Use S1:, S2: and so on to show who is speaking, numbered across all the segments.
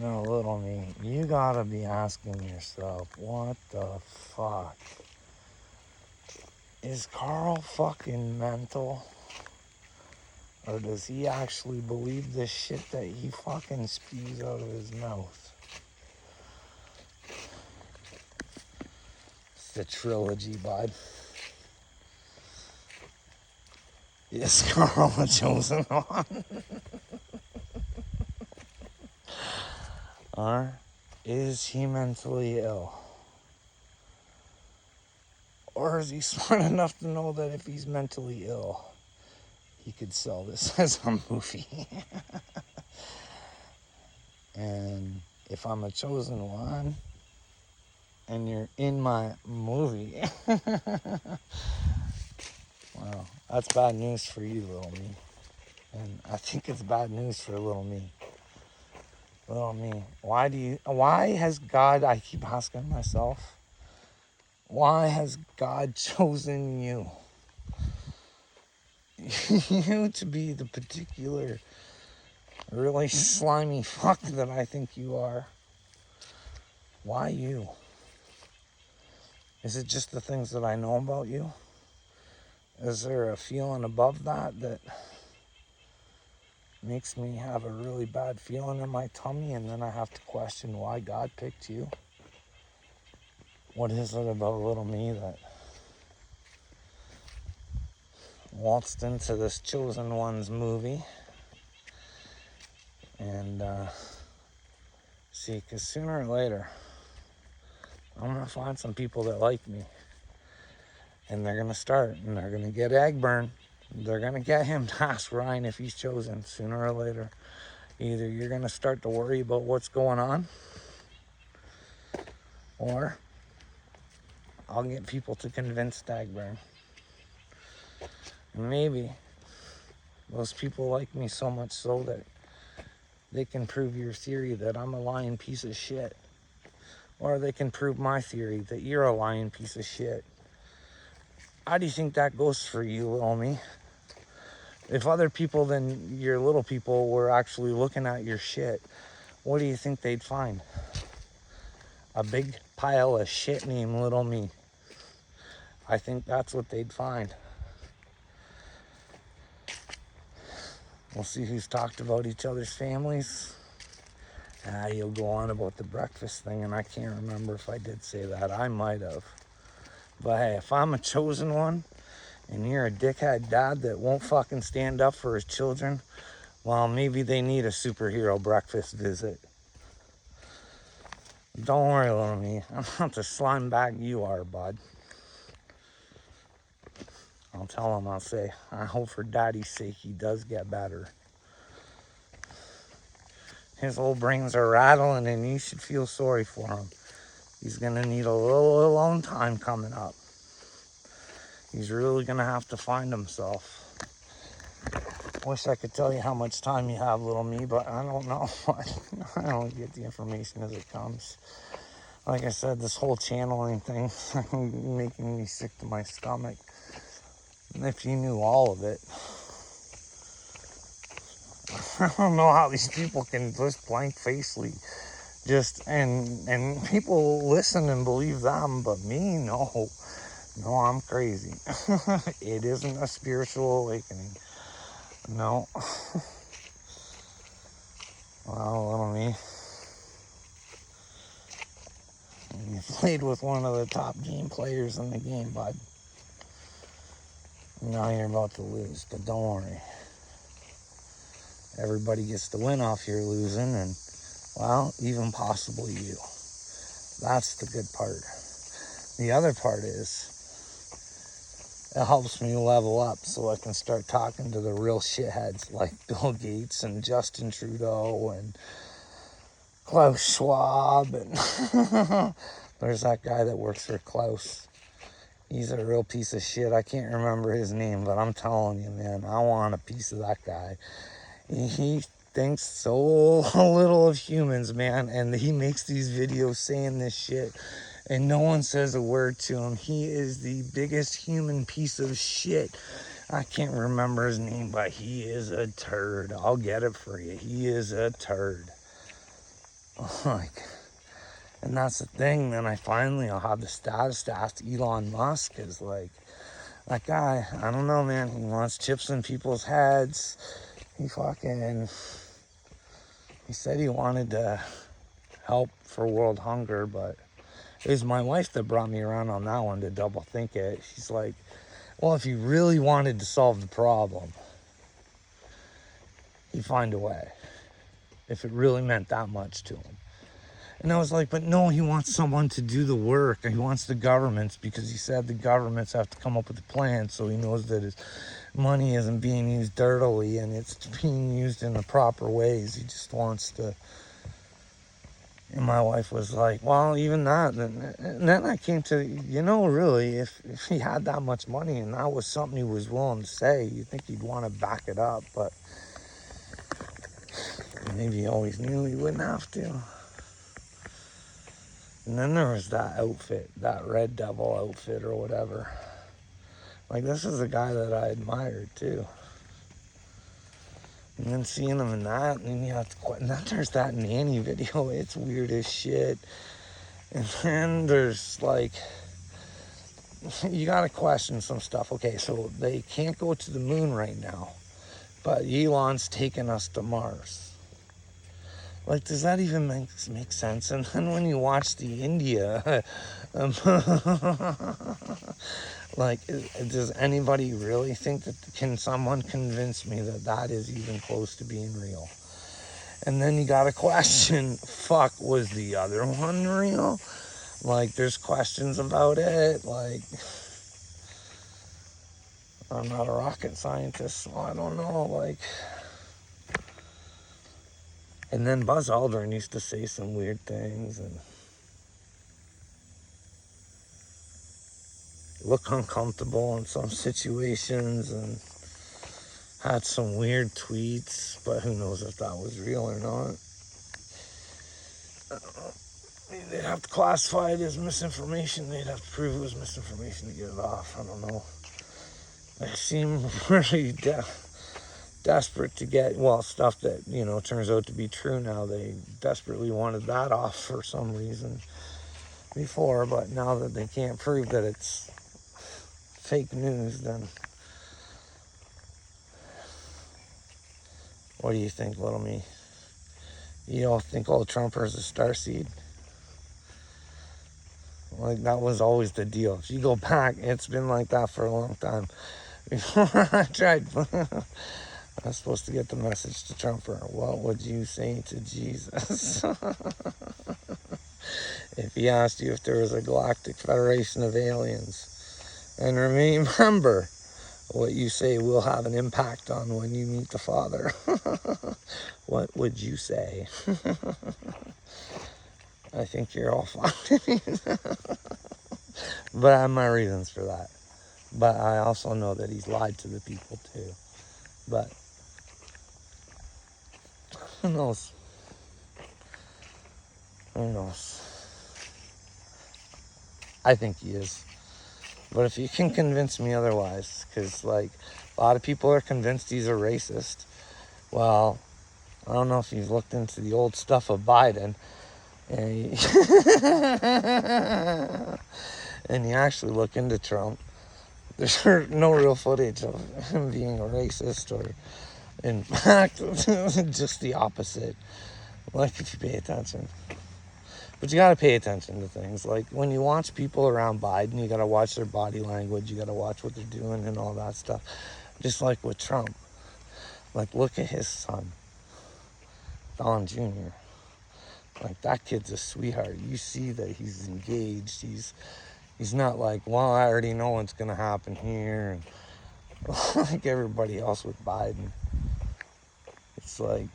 S1: No, little me, you gotta be asking yourself, what the fuck? Is Carl fucking mental? Or does he actually believe this shit that he fucking spews out of his mouth? It's the trilogy, bud. Is Carl a chosen one? Or is he mentally ill? Or is he smart enough to know that if he's mentally ill, he could sell this as a movie? And if I'm a chosen one and you're in my movie, well, that's bad news for you, little me. And I think it's bad news for little me. Little me, why has God, I keep asking myself, why has God chosen you? You to be the particular really slimy fuck that I think you are. Why you? Is it just the things that I know about you? Is there a feeling above that makes me have a really bad feeling in my tummy, and then I have to question why God picked you? What is it about little me that waltzed into this chosen one's movie? And see, because sooner or later, I'm going to find some people that like me. And they're going to start, and they're going to get Agburn. They're going to get him to ask Ryan if he's chosen sooner or later. Either you're going to start to worry about what's going on, or I'll get people to convince Agburn. And maybe those people like me so much so that they can prove your theory that I'm a lying piece of shit. Or they can prove my theory that you're a lying piece of shit. How do you think that goes for you, little me? If other people than your little people were actually looking at your shit, what do you think they'd find? A big pile of shit named little me. I think that's what they'd find. We'll see who's talked about each other's families. You'll go on about the breakfast thing, and I can't remember if I did say that. I might have. But hey, if I'm a chosen one, and you're a dickhead dad that won't fucking stand up for his children, well, maybe they need a superhero breakfast visit. Don't worry, little me. I'm not the slime bag you are, bud. I'll tell him, I'll say, I hope for daddy's sake he does get better. His old brains are rattling, and you should feel sorry for him. He's going to need a little alone time coming up. He's really going to have to find himself. Wish I could tell you how much time you have, little me, but I don't know. I don't get the information as it comes. Like I said, this whole channeling thing making me sick to my stomach. And if you knew all of it, I don't know how these people can just blank facely just and people listen and believe them, but me, no, I'm crazy. It isn't a spiritual awakening. No. Well, little me, you played with one of the top game players in the game, bud. Now you're about to lose, but don't worry. Everybody gets to win off your losing, and, well, even possibly you. That's the good part. The other part is, it helps me level up so I can start talking to the real shitheads like Bill Gates and Justin Trudeau and Klaus Schwab. And there's that guy that works for Klaus. He's a real piece of shit. I can't remember his name, but I'm telling you, man, I want a piece of that guy. He thinks so little of humans, man, and he makes these videos saying this shit, and no one says a word to him. He is the biggest human piece of shit. I can't remember his name, but he is a turd. I'll get it for you. He is a turd. Like, and that's the thing. Then I'll have the status to ask Elon Musk, is like, that guy, I don't know, man. He wants chips in people's heads. He said he wanted to help for world hunger, but it was my wife that brought me around on that one to double think it. She's like, well, if he really wanted to solve the problem, he'd find a way. If it really meant that much to him. And I was like, but no, he wants someone to do the work. He wants the governments, because he said the governments have to come up with a plan, so he knows that his money isn't being used dirtily and it's being used in the proper ways. He just wants to. And my wife was like, well, even that. And then I came to, really, if he had that much money and that was something he was willing to say, you'd think he'd want to back it up. But maybe he always knew he wouldn't have to. And then there was that outfit, that Red Devil outfit or whatever. Like, this is a guy that I admired too. And then seeing him in that, and then there's that nanny video. It's weird as shit. And then there's like, you gotta question some stuff. Okay, so they can't go to the moon right now, but Elon's taking us to Mars. Like, does that even make sense? And then when you watch the India, like, does anybody really think that, can someone convince me that that is even close to being real? And then you got to question, fuck, was the other one real? Like, there's questions about it. Like, I'm not a rocket scientist, so I don't know. Like, and then Buzz Aldrin used to say some weird things and look uncomfortable in some situations and had some weird tweets, but who knows if that was real or not. They'd have to classify it as misinformation. They'd have to prove it was misinformation to get it off. I don't know. They seem really desperate to get, stuff that, turns out to be true now. They desperately wanted that off for some reason before, but now that they can't prove that it's fake news, then what do you think, little me? You don't think old Trumper is a starseed? Like, that was always the deal. If you go back, it's been like that for a long time. Before I tried, I was supposed to get the message to Trumper. What would you say to Jesus? If he asked you if there was a galactic federation of aliens. And remember, what you say will have an impact on when you meet the Father. What would you say? I think you're all fine. But I have my reasons for that. But I also know that he's lied to the people too. But who knows? Who knows? I think he is. But if you can convince me otherwise, because like a lot of people are convinced he's a racist. Well, I don't know if you've looked into the old stuff of Biden, and you actually look into Trump. There's no real footage of him being a racist, or in fact, just the opposite. Like, if you pay attention. But you got to pay attention to things. Like, when you watch people around Biden, you got to watch their body language. You got to watch what they're doing and all that stuff. Just like with Trump. Like, look at his son, Don Jr. Like, that kid's a sweetheart. You see that he's engaged. He's not like, well, I already know what's going to happen here. And like everybody else with Biden. It's like,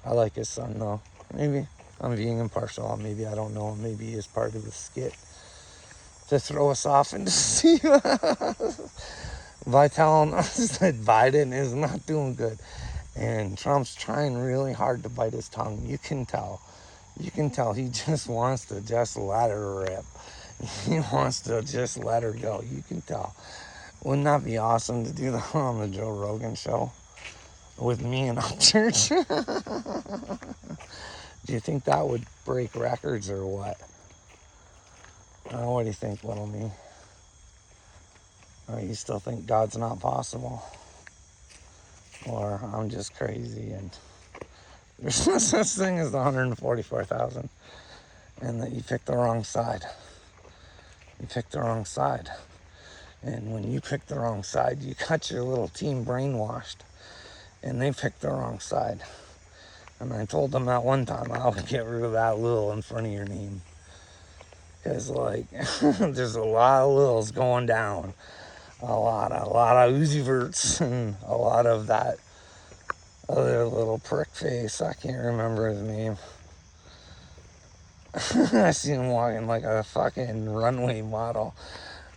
S1: I like his son, though. Maybe I'm being impartial. Maybe I don't know. Maybe he is part of the skit to throw us off and deceive us by telling us that Biden is not doing good. And Trump's trying really hard to bite his tongue. You can tell. You can tell he just wants to just let her rip. He wants to just let her go. You can tell. Wouldn't that be awesome to do that on the Joe Rogan show with me and Upchurch? Do you think that would break records or what? What do you think, little me? Or you still think God's not possible? Or I'm just crazy and there's no such thing as the 144,000 and that you picked the wrong side. You picked the wrong side. And when you pick the wrong side, you got your little team brainwashed and they picked the wrong side. And I told them that one time, I'll get rid of that Lil in front of your name. Because, like, there's a lot of Lils going down. A lot of Uzi Verts and a lot of that other little prick face. I can't remember his name. I see him walking like a fucking runway model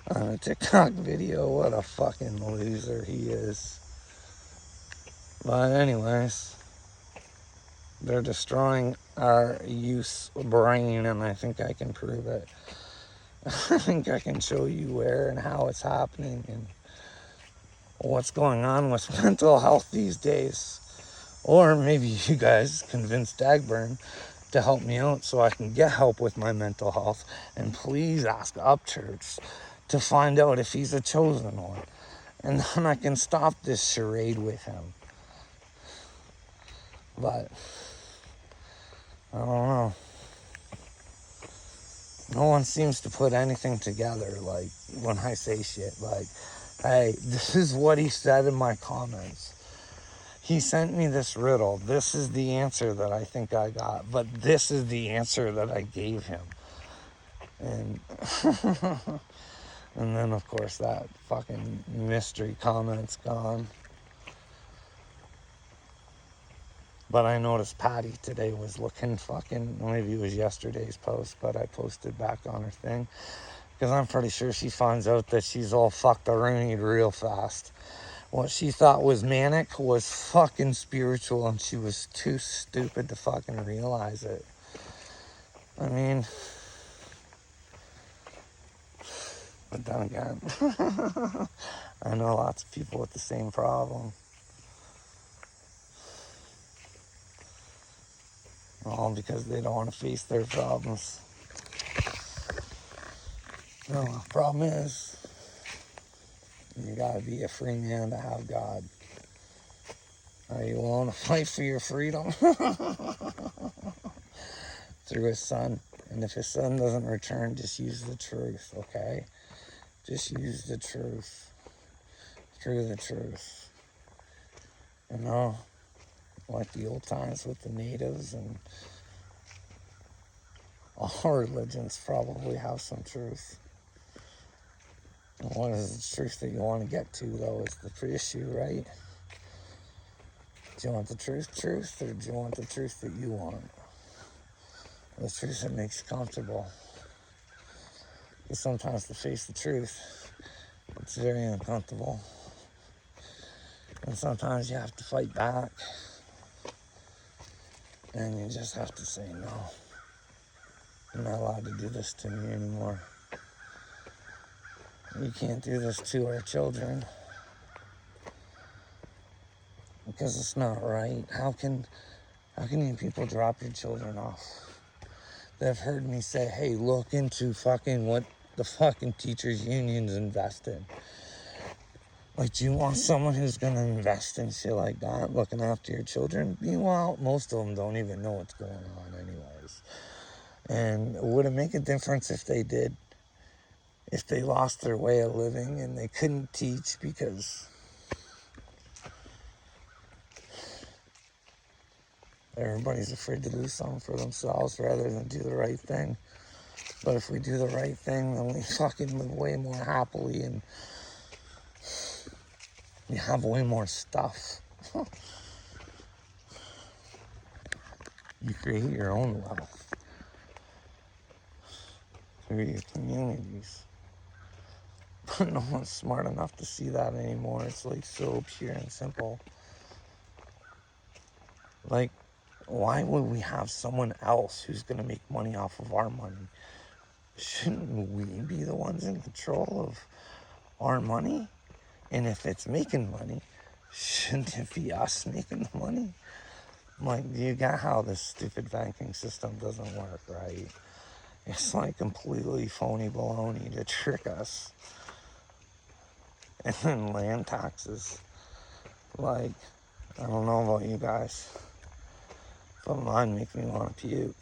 S1: on a TikTok video. What a fucking loser he is. But anyways, they're destroying our youth's brain, and I think I can prove it. I think I can show you where and how it's happening and what's going on with mental health these days. Or maybe you guys convince Dagburn to help me out so I can get help with my mental health. And please ask Upchurch to find out if he's a chosen one. And then I can stop this charade with him. But I don't know. No one seems to put anything together, like, when I say shit, like, hey, this is what he said in my comments. He sent me this riddle. This is the answer that I think I got, but this is the answer that I gave him. And, and then, of course, that fucking mystery comment's gone. But I noticed Patty today was looking fucking, maybe it was yesterday's post, but I posted back on her thing. Because I'm pretty sure she finds out that she's all fucked around real fast. What she thought was manic was fucking spiritual, and she was too stupid to fucking realize it. I mean, but then again, I know lots of people with the same problem. All because they don't want to face their problems. No, the problem is, you gotta be a free man to have God. Are you willing to fight for your freedom? Through his son. And if his son doesn't return, just use the truth, okay? Just use the truth. Through the truth. You know, like the old times with the natives, and all religions probably have some truth. And what is the truth that you want to get to, though, is the issue, right? Do you want the truth, or do you want the truth that you want? The truth that makes you comfortable. Because sometimes to face the truth, it's very uncomfortable. And sometimes you have to fight back. And you just have to say, no, you're not allowed to do this to me anymore. You can't do this to our children. Because it's not right. How can you people drop your children off? They've heard me say, hey, look into fucking what the fucking teachers' unions invest in. Like, do you want someone who's going to invest in shit like that, looking after your children? Meanwhile, most of them don't even know what's going on anyways. And would it make a difference if they did? If they lost their way of living and they couldn't teach because everybody's afraid to lose something for themselves rather than do the right thing. But if we do the right thing, then we fucking live way more happily and we have way more stuff. You create your own wealth through your communities. But no one's smart enough to see that anymore. It's like so pure and simple. Like, why would we have someone else who's going to make money off of our money? Shouldn't we be the ones in control of our money? And if it's making money, shouldn't it be us making the money? Like, you get how this stupid banking system doesn't work, right? It's like completely phony baloney to trick us. And then land taxes. Like, I don't know about you guys, but mine make me want to puke.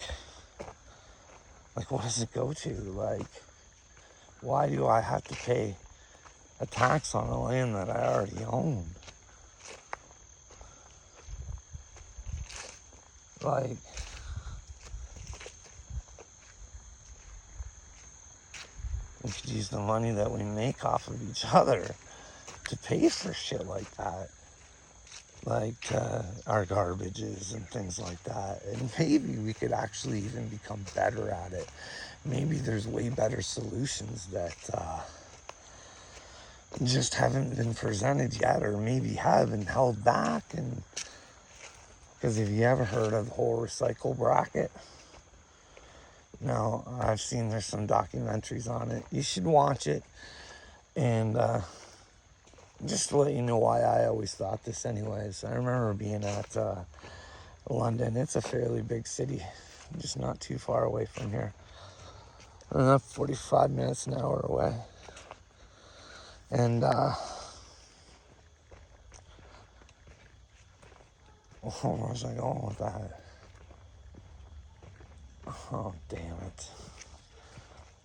S1: Like, what does it go to? Like, why do I have to pay a tax on a land that I already own? Like, we could use the money that we make off of each other to pay for shit like that. Like our garbages and things like that. And maybe we could actually even become better at it. Maybe there's way better solutions that just haven't been presented yet, or maybe have and held back. And because if you ever heard of the whole recycle bracket, now I've seen there's some documentaries on it. You should watch it. And just to let you know why I always thought this anyways. I remember being at London. It's a fairly big city, just not too far away from here. 45 minutes, an hour away. And where was I going with that? Oh, damn it.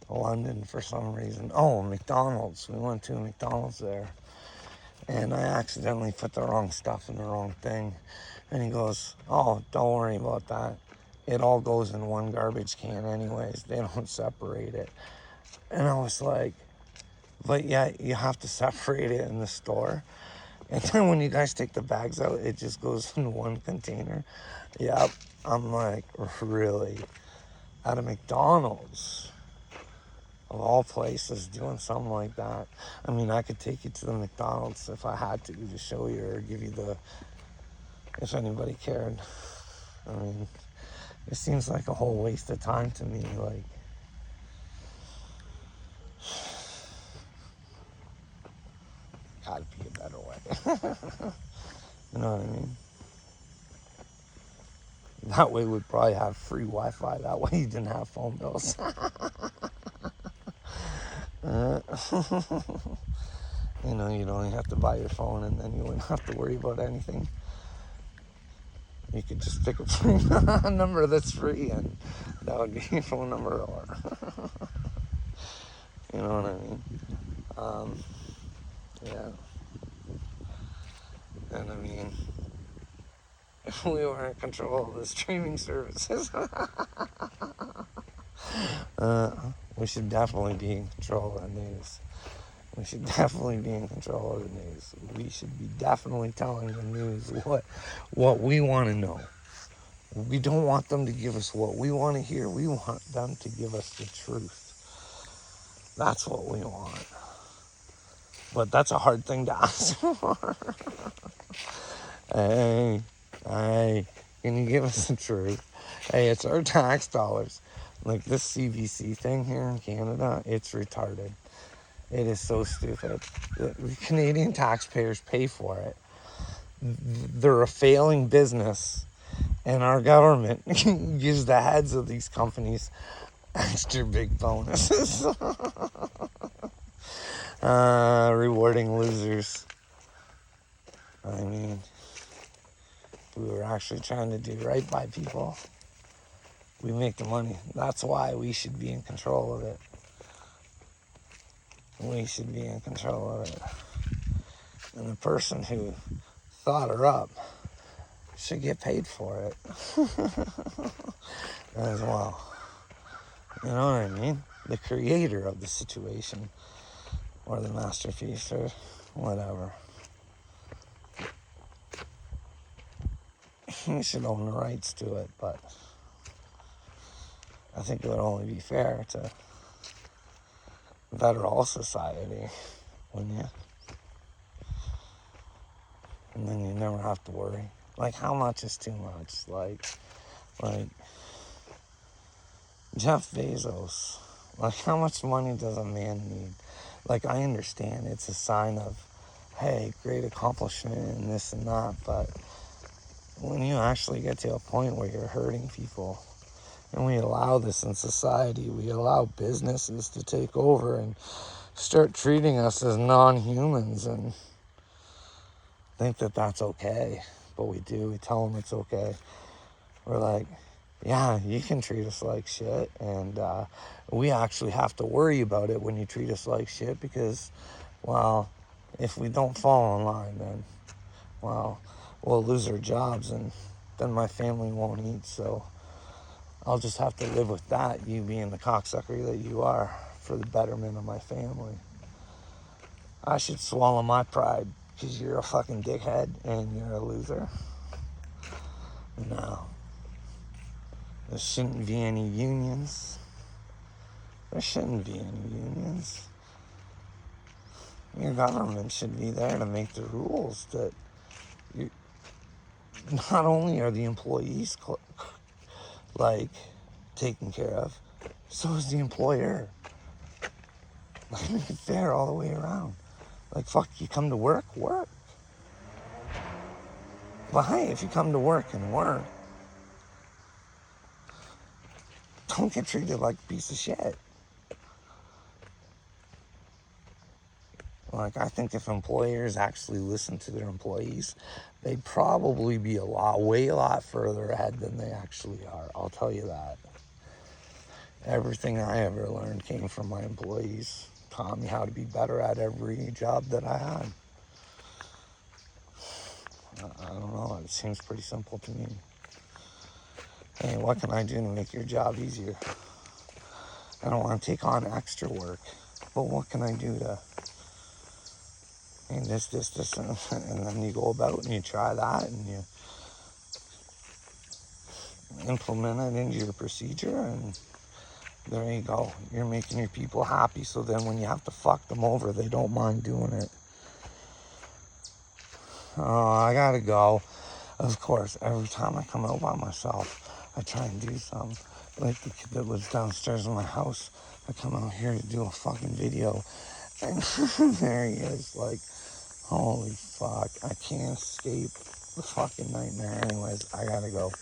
S1: London for some reason. Oh, McDonald's. We went to a McDonald's there. And I accidentally put the wrong stuff in the wrong thing. And he goes, oh, don't worry about that. It all goes in one garbage can anyways. They don't separate it. And I was like, but yeah, you have to separate it in the store. And then when you guys take the bags out, it just goes in one container. Yep. I'm like, really? At a McDonald's, of all places, doing something like that. I mean, I could take you to the McDonald's if I had to show you or give you if anybody cared. I mean, it seems like a whole waste of time to me. Like, gotta be a better way. You know what I mean? That way we'd probably have free Wi-Fi. That way you didn't have phone bills. You know, you'd only have to buy your phone and then you wouldn't have to worry about anything. You could just pick a number that's free and that would be your phone number. Or you know what I mean? Yeah. And I mean, if we were in control of the streaming services, we should definitely be in control of the news. We should definitely be in control of the news. We should be definitely telling the news what we want to know. We don't want them to give us what we want to hear. We want them to give us the truth. That's what we want. But that's a hard thing to ask for. Hey, can you give us the truth? Hey, it's our tax dollars. Like this CBC thing here in Canada, it's retarded. It is so stupid. The Canadian taxpayers pay for it. They're a failing business, and our government gives the heads of these companies extra big bonuses. Rewarding losers. I mean, we were actually trying to do right by people. We make the money. That's why we should be in control of it. We should be in control of it. And the person who thought her up should get paid for it as well. You know what I mean? The creator of the situation or the masterpiece or whatever. He should own the rights to it, but I think it would only be fair to better all society, wouldn't you? And then you never have to worry. Like, how much is too much? Like Jeff Bezos. Like, how much money does a man need? Like, I understand it's a sign of, hey, great accomplishment and this and that, but when you actually get to a point where you're hurting people, and we allow this in society, we allow businesses to take over and start treating us as non-humans and think that that's okay. But we do. We tell them it's okay. We're like, yeah, you can treat us like shit, and we actually have to worry about it when you treat us like shit because, well, if we don't fall in line, then, well, we'll lose our jobs, and then my family won't eat, so I'll just have to live with that, you being the cocksucker that you are, for the betterment of my family. I should swallow my pride because you're a fucking dickhead and you're a loser. No. There shouldn't be any unions. There shouldn't be any unions. Your government should be there to make the rules that you, not only are the employees like taken care of, so is the employer. Like, make it fair all the way around. Like, fuck, you come to work. But hey, if you come to work and work, don't get treated like a piece of shit. Like, I think if employers actually listen to their employees, they'd probably be way a lot further ahead than they actually are. I'll tell you that. Everything I ever learned came from my employees. Taught me how to be better at every job that I had. I don't know, it seems pretty simple to me. Hey, what can I do to make your job easier? I don't want to take on extra work, but what can I do to, and this, and then you go about and you try that and you implement it into your procedure, and there you go. You're making your people happy, so then when you have to fuck them over, they don't mind doing it. Oh, I gotta go. Of course, every time I come out by myself, I try and do something. Like the kid that lives downstairs in my house, I come out here to do a fucking video, and there he is, like, holy fuck, I can't escape the fucking nightmare. Anyways, I gotta go.